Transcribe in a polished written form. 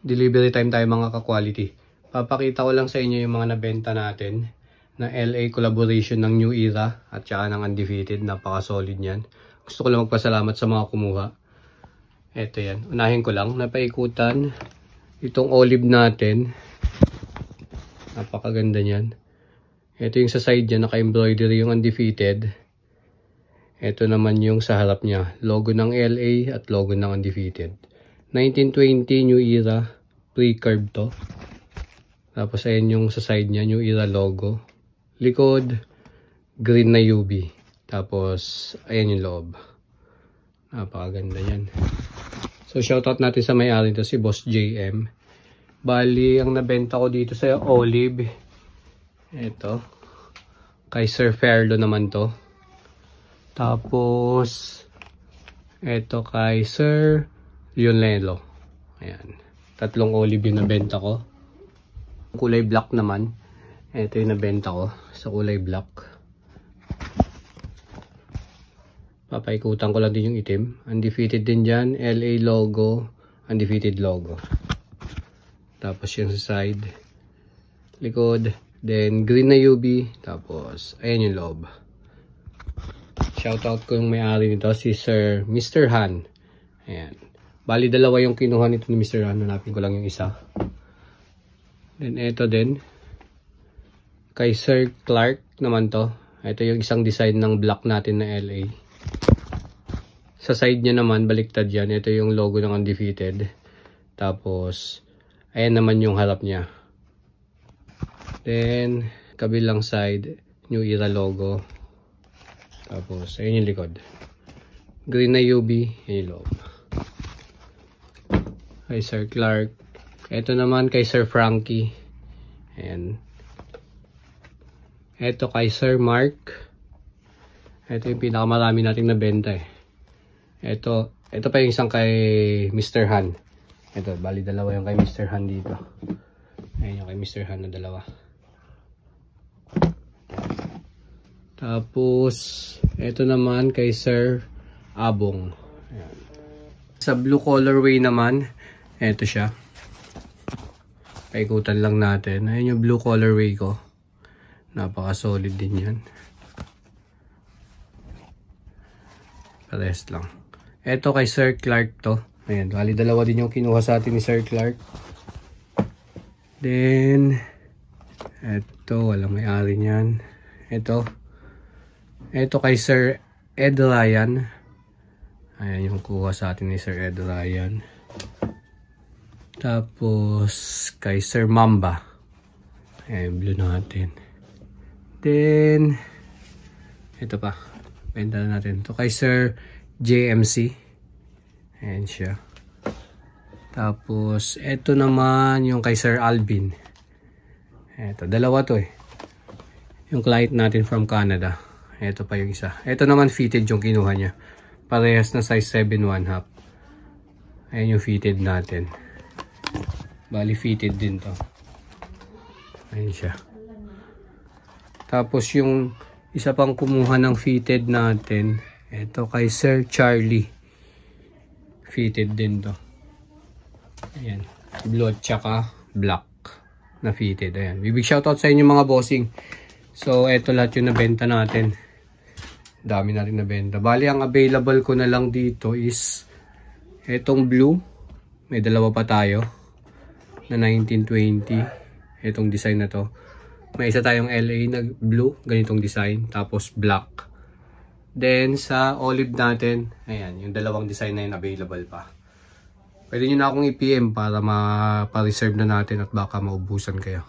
Delivery time tayo mga ka-quality. Papakita ko lang sa inyo yung mga nabenta natin na LA collaboration ng New Era at saka ng Undefeated. Napaka-solid yan. Gusto ko lang magpasalamat sa mga kumuha. Ito yan. Unahin ko lang. Napaikutan itong olive natin. Napakaganda niyan. Ito yung sa side niya. Naka-embroidery yung Undefeated. Ito naman yung sa harap niya. Logo ng LA at logo ng Undefeated. 1920 New Era. Pre-curve to. Tapos ayan yung sa side niya. New Era logo. Likod. Green na UV. Tapos ayan yung loob. Napakaganda yan. So shoutout natin sa may-ari to, si Boss JM. Bali ang nabenta ko dito sa olive. Ito. Kay Sir Fairlo naman to. Tapos ito kay Sir Lionelo. Ayan. Tatlong olive yung nabenta ko. Kulay black naman. Ito yung nabenta ko sa kulay black. Papaikutan ko lang din yung itim. Undefeated din dyan. LA logo. Undefeated logo. Tapos yung sa side. Likod. Then green na UV. Tapos ayan yung loob. Shoutout ko yung may-ari nito. Si Sir Mr. Han. Ayan. Bali dalawa yung kinuha nito ni Mr. Han. Hanapin ko lang yung isa. Then ito din. Kay Sir Clark naman to. Ito yung isang design ng black natin na LA. Sa side niya naman, baliktad yan. Ito yung logo ng Undefeated. Tapos, ayan naman yung harap niya. Then, kabilang side, New Era logo. Tapos, ayan yung likod. Green na UV, ayan yung loob. Kay Sir Clark. Ito naman kay Sir Frankie. Ayan. Ito kay Sir Mark. Ito yung pinakamarami nating nabenta eh. Ito pa yung isang kay Mr. Han. Ito, bali dalawa yung kay Mr. Han dito. Ayan yung kay Mr. Han na dalawa. Tapos, ito naman kay Sir Abong. Ayan. Sa blue colorway naman, ito siya. Paikutan lang natin. Ayan yung blue colorway ko. Napaka-solid din yan. Parehas lang. Ito kay Sir Clark to. Ayan, bali dalawa din yung kinuha sa atin ni Sir Clark. Then, ito, walang may-ari niyan. Ito kay Sir Ed Ryan. Ayan yung kuha sa atin ni Sir Ed Ryan. Tapos, kay Sir Mamba. Ayan, blue natin. Then, ito pa. Benta na natin. Ito kay Sir JMC. Ayan siya. Tapos, ito naman yung kay Sir Alvin. Ito, dalawa to eh. Yung client natin from Canada. Ito pa yung isa. Ito naman fitted yung kinuha niya. Parehas na size 7/1/2. Ayan yung fitted natin. Bali fitted din to. Ayan siya. Tapos yung isa pang kumuha ng fitted natin. Ito kay Sir Charlie. Fitted din to. Ayan. Blue at saka black na fitted. Ayan. Big shoutout sa inyo mga bossing. So, ito lahat yung nabenta natin. Dami na rin nabenta. Bali, ang available ko na lang dito is etong blue. May dalawa pa tayo na 1920. Etong design na to. May isa tayong LA na blue. Ganitong design. Tapos black. Then, sa olive natin, ayan, yung dalawang design na yun available pa. Pwede nyo na akong i-PM para ma-reserve na natin at baka maubusan kayo.